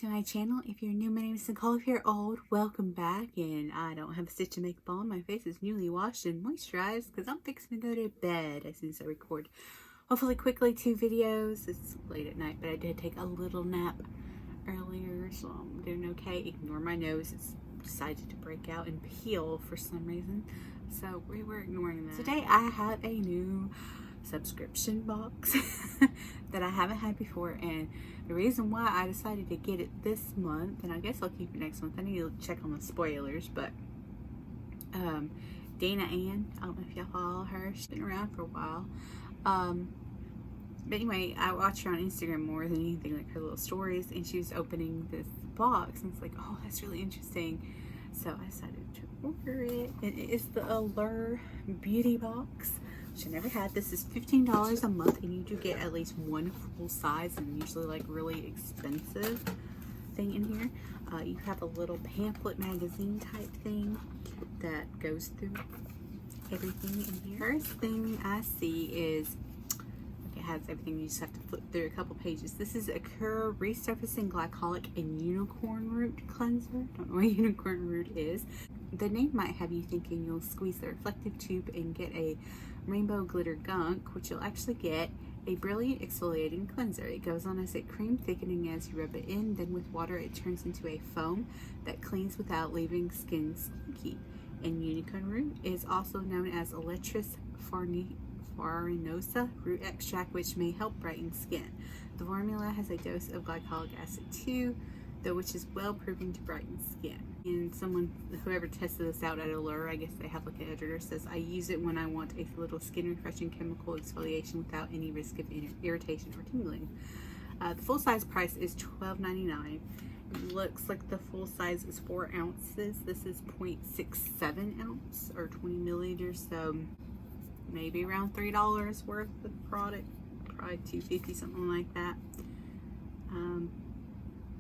To my channel. If you're new, my name is Nicole. If you're old, welcome back. And I don't have a stitch to make ball. My face is newly washed and moisturized because I'm fixing to go to bed as soon as I record. Hopefully quickly 2 videos. It's late at night, but I did take a little nap earlier, so I'm doing okay. Ignore my nose. It's decided to break out and peel for some reason, so we were ignoring that. Today I have a new subscription box that I haven't had before, and the reason why I decided to get it this month, and I guess I'll keep it next month, I need to check on the spoilers, but Dana Ann, I don't know if y'all follow her, she's been around for a while, but anyway, I watch her on Instagram more than anything, like her little stories, and she was opening this box, and it's like, oh, that's really interesting, so I decided to order it, and it is the Allure Beauty Box, which I never had. This is $15 a month, and you do get at least one full size, and usually like really expensive thing in here. You have a little pamphlet magazine type thing that goes through everything in here. First thing I see is, it has everything, you just have to flip through a couple pages. This is Allure Resurfacing Glycolic and Unicorn Root Cleanser. Don't know what unicorn root is. The name might have you thinking you'll squeeze the reflective tube and get a rainbow glitter gunk, which you'll actually get a brilliant exfoliating cleanser. It goes on as a cream thickening as you rub it in, then with water it turns into a foam that cleans without leaving skin squeaky. And unicorn root is also known as Electris farinosa root extract, which may help brighten skin. The formula has a dose of glycolic acid too, though, which is well proven to brighten skin. And whoever tested this out at Allure, I guess they have like an editor, says, I use it when I want a little skin refreshing chemical exfoliation without any risk of irritation or tingling. The full size price is $12.99. It looks like the full size is 4 ounces. This is 0.67 ounce or 20 milliliters, so maybe around $3 worth of product, probably $2.50, something like that.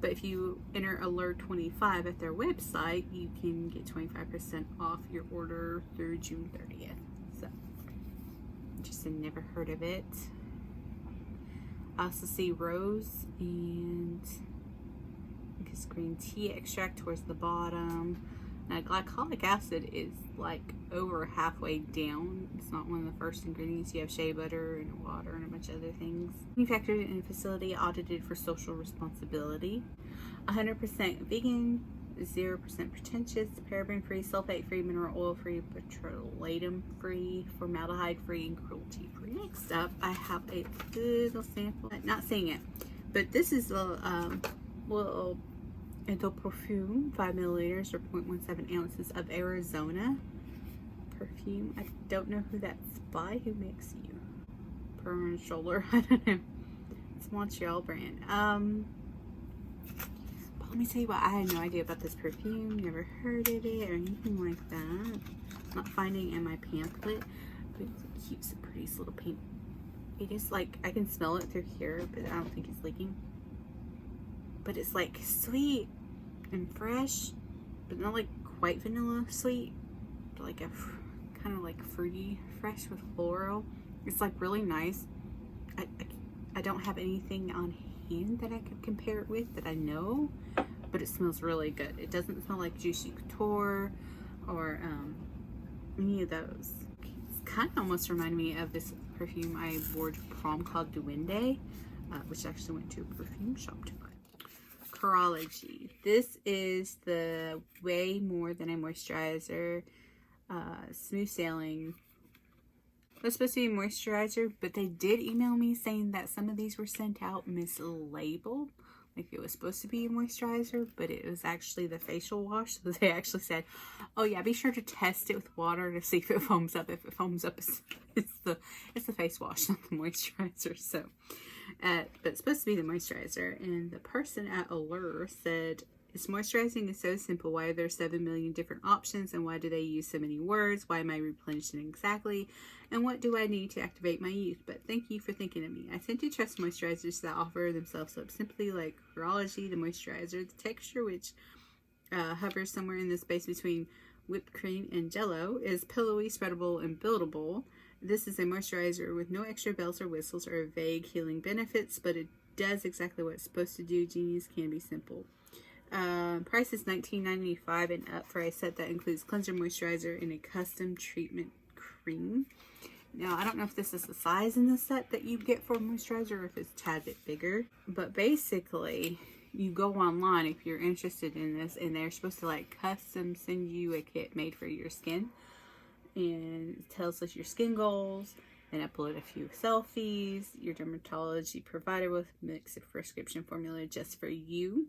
But if you enter Allure25 at their website, you can get 25% off your order through June 30th. So, just had never heard of it. I also see rose and I guess green tea extract towards the bottom. Now, glycolic acid is like over halfway down. It's not one of the first ingredients. You have shea butter and water and a bunch of other things. Manufactured in a facility audited for social responsibility. 100% vegan, 0% pretentious, paraben-free, sulfate-free, mineral oil-free, petroleum-free, formaldehyde-free, and cruelty-free. Next up, I have a little sample. Not seeing it, but this is a little Eau Perfume, 5 milliliters or 0.17 ounces of Arizona perfume. I don't know who that's by. Who makes you? Permanent Shoulder. I don't know. It's Montreal brand. But let me tell you what. I had no idea about this perfume. Never heard of it or anything like that. Not finding it in my pamphlet. But it's cute, some pretty little pink. It is like, I can smell it through here, but I don't think it's leaking. But it's like sweet and fresh, but not like quite vanilla sweet, but like a kind of like fruity fresh with floral. It's like really nice. I don't have anything on hand that I could compare it with that I know, but it smells really good. It doesn't smell like Juicy Couture or any of those. It's kind of almost reminded me of this perfume I wore to prom called Duende, which I actually went to a perfume shop to buy. Curology. This is the Way More Than a Moisturizer smooth sailing. It was supposed to be a moisturizer, but they did email me saying that some of these were sent out mislabeled. Like it was supposed to be a moisturizer, but it was actually the facial wash. So they actually said, oh yeah, be sure to test it with water to see if it foams up. If it foams up, it's the face wash, not the moisturizer. So but it's supposed to be the moisturizer, and the person at Allure said Is moisturizing is so simple. Why are there 7 million different options? And why do they use so many words? Why am I replenishing exactly? And what do I need to activate my youth? But thank you for thinking of me. I tend to trust moisturizers that offer themselves up simply, like Curology, the moisturizer. The texture, which hovers somewhere in the space between whipped cream and jello, is pillowy, spreadable, and buildable. This is a moisturizer with no extra bells or whistles or vague healing benefits, but it does exactly what it's supposed to do. Genius can be simple. Price is $19.95 and up for a set that includes cleanser, moisturizer, and a custom treatment cream. Now, I don't know if this is the size in the set that you get for moisturizer or if it's a tad bit bigger. But basically, you go online if you're interested in this, and they're supposed to like custom send you a kit made for your skin. And it tells us your skin goals and upload a few selfies. Your dermatology provider will mix a prescription formula just for you.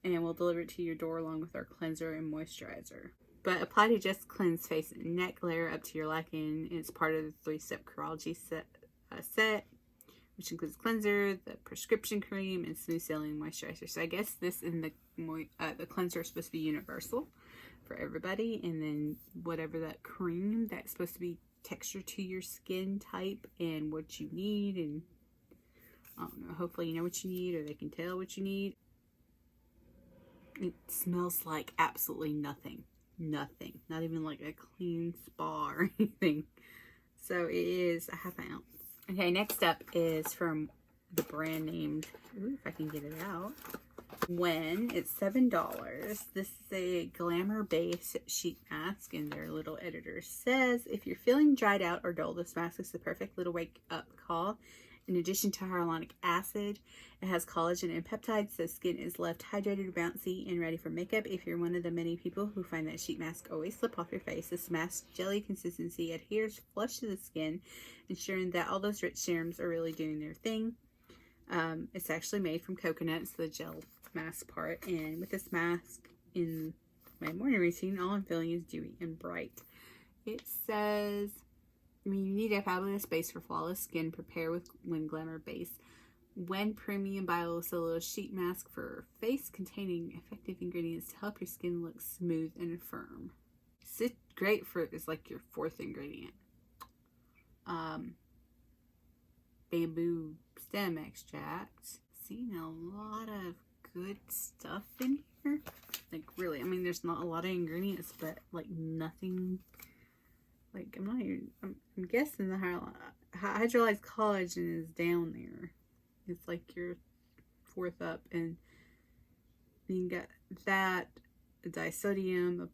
And we'll deliver it to your door along with our cleanser and moisturizer. But apply to just cleanse face and neck, layer up to your liking. It's part of the 3-step Curology set, which includes cleanser, the prescription cream, and smooth sailing moisturizer. So I guess this and the cleanser is supposed to be universal for everybody, and then whatever that cream that's supposed to be texture to your skin type and what you need, and I don't know, hopefully you know what you need or they can tell what you need. It smells like absolutely nothing. Nothing. Not even like a clean spa or anything. So it is a half an ounce. Okay, next up is from the brand named, if I can get it out, When. It's $7. This is a glamour base sheet mask, and their little editor says, if you're feeling dried out or dull, this mask is the perfect little wake up call. In addition to hyaluronic acid, it has collagen and peptides, so skin is left hydrated, bouncy, and ready for makeup. If you're one of the many people who find that sheet mask always slip off your face, this mask jelly consistency adheres flush to the skin, ensuring that all those rich serums are really doing their thing. It's actually made from coconuts, the gel mask part, and with this mask in my morning routine, all I'm feeling is dewy and bright. It says, you need a fabulous base for flawless skin. Prepare with When Glamour Base. When Premium Biocellulose Sheet Mask for face, containing effective ingredients to help your skin look smooth and firm. Grapefruit is like your 4th ingredient. Bamboo stem extract. Seeing a lot of good stuff in here. Like really, there's not a lot of ingredients, but like nothing. Like I'm guessing the hydrolyzed collagen is down there. It's like your 4th up, and you got that, a disodium, a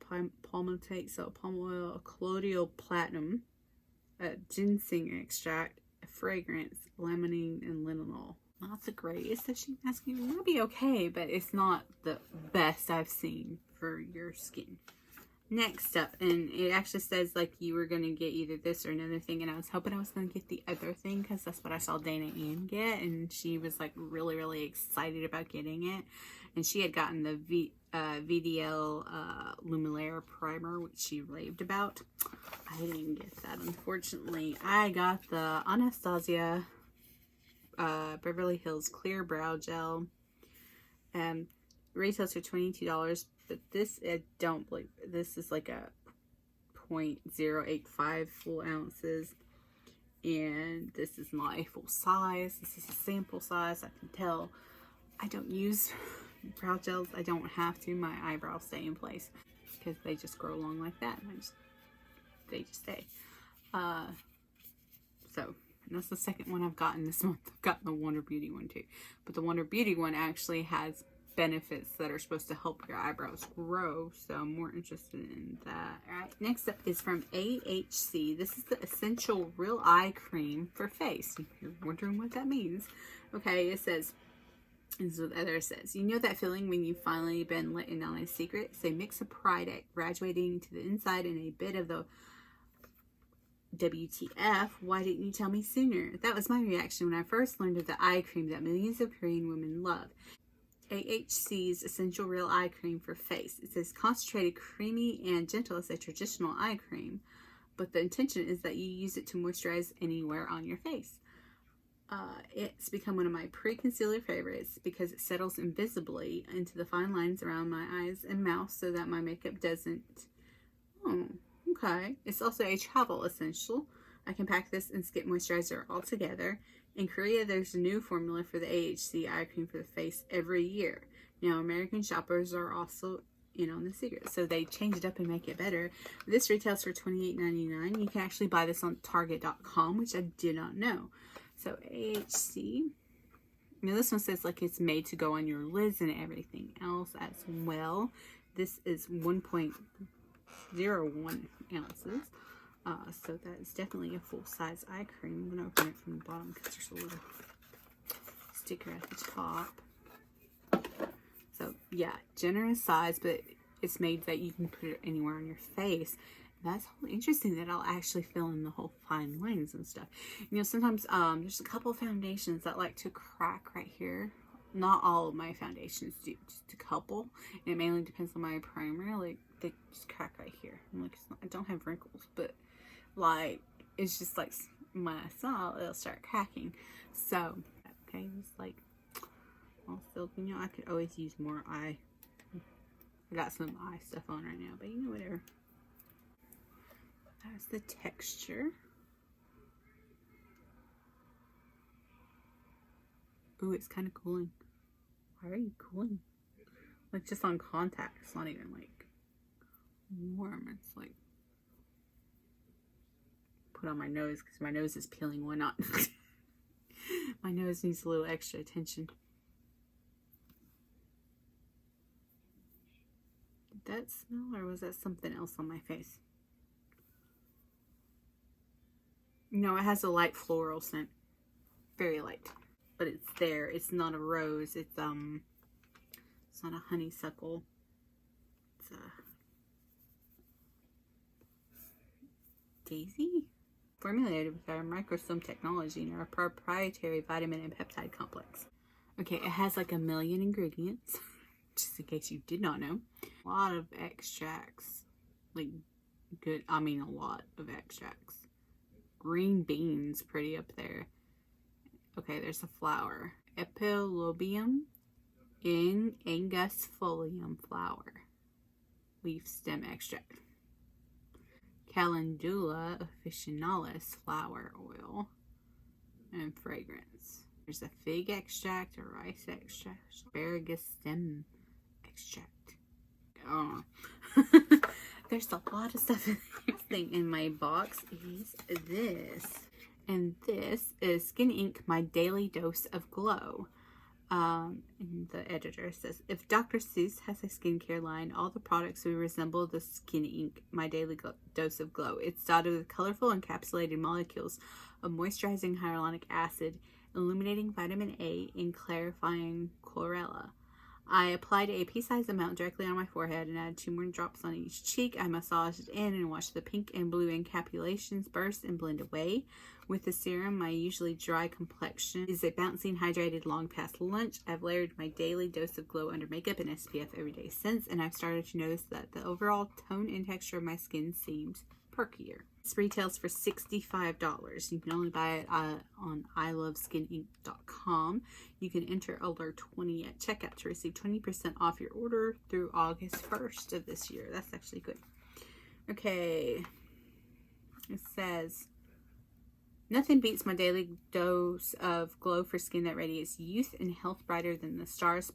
palmitate, so palm oil, a colloidal platinum, a ginseng extract, a fragrance, limonene, and linalool. Not the greatest of sheet mask. It might be okay, but it's not the best I've seen for your skin. Next up, and it actually says like you were going to get either this or another thing, and I was hoping I was going to get the other thing because that's what I saw Dana Ann get, and she was like really, really excited about getting it. And she had gotten the VDL Lumilaire Primer, which she raved about. I didn't get that, unfortunately. I got the Anastasia Beverly Hills Clear Brow Gel. Retails for $22, but this, I don't believe, this is like a 0.085 full ounces, and this is not a full size. This is a sample size. I can tell. I don't use brow gels. I don't have to. My eyebrows stay in place because they just grow along like that, and they just stay. So that's the second one I've gotten this month. I've gotten the Wonder Beauty one too, but the Wonder Beauty one actually has benefits that are supposed to help your eyebrows grow, so I'm more interested in that. Alright, next up is from AHC. This is the Essential Real Eye Cream for face. If you're wondering what that means, okay, it says, this is what the other says, you know that feeling when you've finally been let in on a secret? It's a mix of pride at graduating to the inside and a bit of the WTF, why didn't you tell me sooner? That was my reaction when I first learned of the eye cream that millions of Korean women love. AHC's Essential Real Eye Cream for face. It says concentrated, creamy, and gentle as a traditional eye cream, but the intention is that you use it to moisturize anywhere on your face. It's become one of my pre-concealer favorites because it settles invisibly into the fine lines around my eyes and mouth so that my makeup doesn't. Oh, okay. It's also a travel essential. I can pack this and skip moisturizer altogether. In Korea, there's a new formula for the AHC eye cream for the face every year. Now, American shoppers are also in on the secret, so they change it up and make it better. This retails for $28.99. You can actually buy this on Target.com, which I did not know. So AHC. Now this one says like it's made to go on your lids and everything else as well. This is 1.01 ounces. So that is definitely a full-size eye cream. I'm going to open it from the bottom because there's a little sticker at the top. So yeah, generous size, but it's made that you can put it anywhere on your face. That's interesting that I'll actually fill in the whole fine lines and stuff. You know, sometimes there's a couple of foundations that like to crack right here. Not all of my foundations do, just a couple. And it mainly depends on my primer. Like, they just crack right here. I'm like, I don't have wrinkles, but like, it's just like when I saw it'll start cracking. So, okay, it's like, also, you know, I could always use more eye. I got some eye stuff on right now, but you know, whatever. That's the texture. Ooh, it's kind of cooling. Why are you cooling? Like just on contact. It's not even like warm. It's like put on my nose because my nose is peeling. Why not? My nose needs a little extra attention. Did that smell or was that something else on my face? No, it has a light floral scent. Very light. But it's there. It's not a rose. It's not a honeysuckle. It's a daisy? Formulated with our microsome technology and our proprietary vitamin and peptide complex. Okay, it has like 1 million ingredients. Just in case you did not know. A lot of extracts. Like good, I mean a lot of extracts. Green beans pretty up there. Okay, there's a flower. Epilobium angustifolium flower. Leaf stem extract. Calendula officinalis flower oil. And fragrance. There's a fig extract, a rice extract, asparagus stem extract. Oh. There's a lot of stuff in this thing. In my box is this. And this is Skin Ink, My Daily Dose of Glow. And the editor says, if Dr. Seuss has a skincare line, all the products will resemble the Skin Ink, My Daily Dose of Glow. It's dotted with colorful encapsulated molecules of moisturizing hyaluronic acid, illuminating vitamin A, and clarifying chlorella. I applied a pea-sized amount directly on my forehead and added 2 more drops on each cheek. I massaged it in and watched the pink and blue encapsulations burst and blend away. With the serum, my usually dry complexion is a bouncing, hydrated long past lunch. I've layered my daily dose of glow under makeup and SPF every day since, and I've started to notice that the overall tone and texture of my skin seems perkier. This retails for $65. You can only buy it on iloveskininc.com. You can enter Allure20 at checkout to receive 20% off your order through August 1st of this year. That's actually good. Okay. It says, nothing beats my daily dose of glow for skin that radiates youth and health brighter than the stars,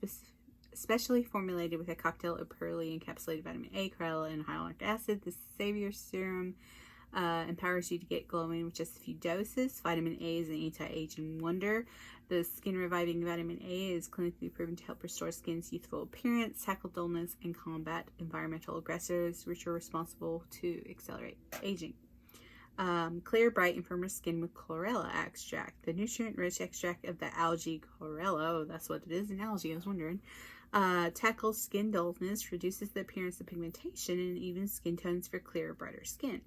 especially formulated with a cocktail of pearly encapsulated vitamin A, chlorella, and hyaluronic acid. This Savior Serum empowers you to get glowing with just a few doses. Vitamin A is an anti-aging wonder. The skin reviving vitamin A is clinically proven to help restore skin's youthful appearance, tackle dullness, and combat environmental aggressors, which are responsible to accelerate aging. Clear, bright, and firmer skin with chlorella extract. The nutrient-rich extract of the algae chlorella, oh, that's what it is, an algae, I was wondering, tackles skin dullness, reduces the appearance of pigmentation, and even skin tones for clearer, brighter skin.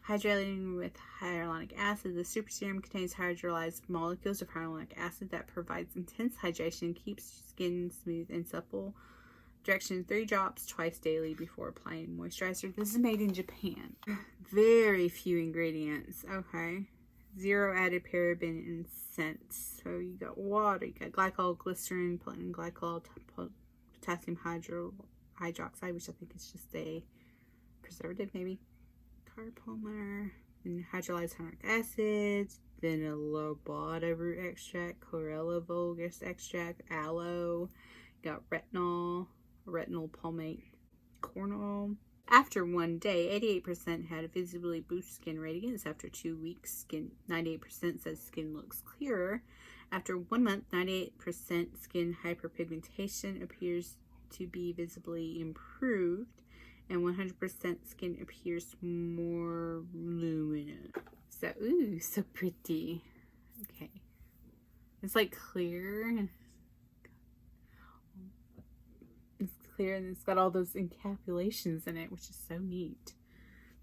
Hydrating with hyaluronic acid, the super serum contains hydrolyzed molecules of hyaluronic acid that provides intense hydration and keeps skin smooth and supple. Direction: 3 drops twice daily before applying moisturizer. This is made in Japan. Very few ingredients. Okay. zero added paraben and scents. So you got water, you got glycol, glycerin, platinum glycol, potassium hydroxide, which I think is just a preservative maybe, carpolymer, and hydrolyzed hyaluronic acids, vanilla bota root extract, chlorella vulgus extract, aloe, got retinol palmate, cornol. After 1 day, 88% had visibly boosted skin radiance. After 2 weeks, 98% says skin looks clearer. After 1 month, 98% skin hyperpigmentation appears to be visibly improved, and 100% skin appears more luminous. So, ooh, so pretty. Okay. It's like clear. It's clear and it's got all those encapsulations in it, which is so neat.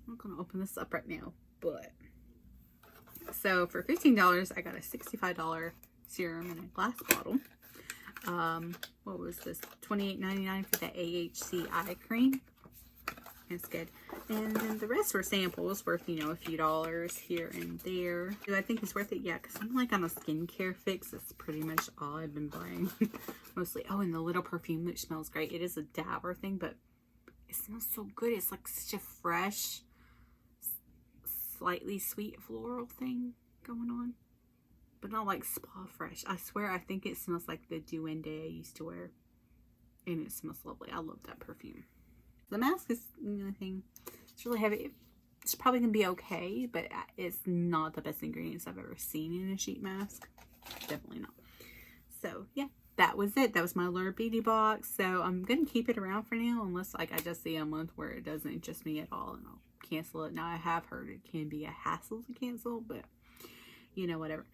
I'm not going to open this up right now, but. So, for $15, I got a $65 serum in a glass bottle. What was this? $28.99 for the AHC eye cream. It's good. And then the rest were samples worth, you know, a few dollars here and there. Do I think it's worth it? Yeah, because I'm like on a skincare fix. That's pretty much all I've been buying. Mostly. Oh, and the little perfume, which smells great. It is a dabber thing, but it smells so good. It's like such a fresh, slightly sweet floral thing going on. But not like spa fresh. I swear, I think it smells like the Duende I used to wear. And it smells lovely. I love that perfume. The mask is the only thing. It's really heavy. It's probably going to be okay, but it's not the best ingredients I've ever seen in a sheet mask. Definitely not. So, yeah, that was it. That was my Allure Beauty Box. So, I'm going to keep it around for now, unless like I just see a month where it doesn't interest me at all, and I'll cancel it. Now, I have heard it can be a hassle to cancel, but, you know, whatever.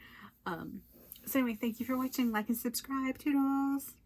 So, anyway, thank you for watching. Like and subscribe. Toodles!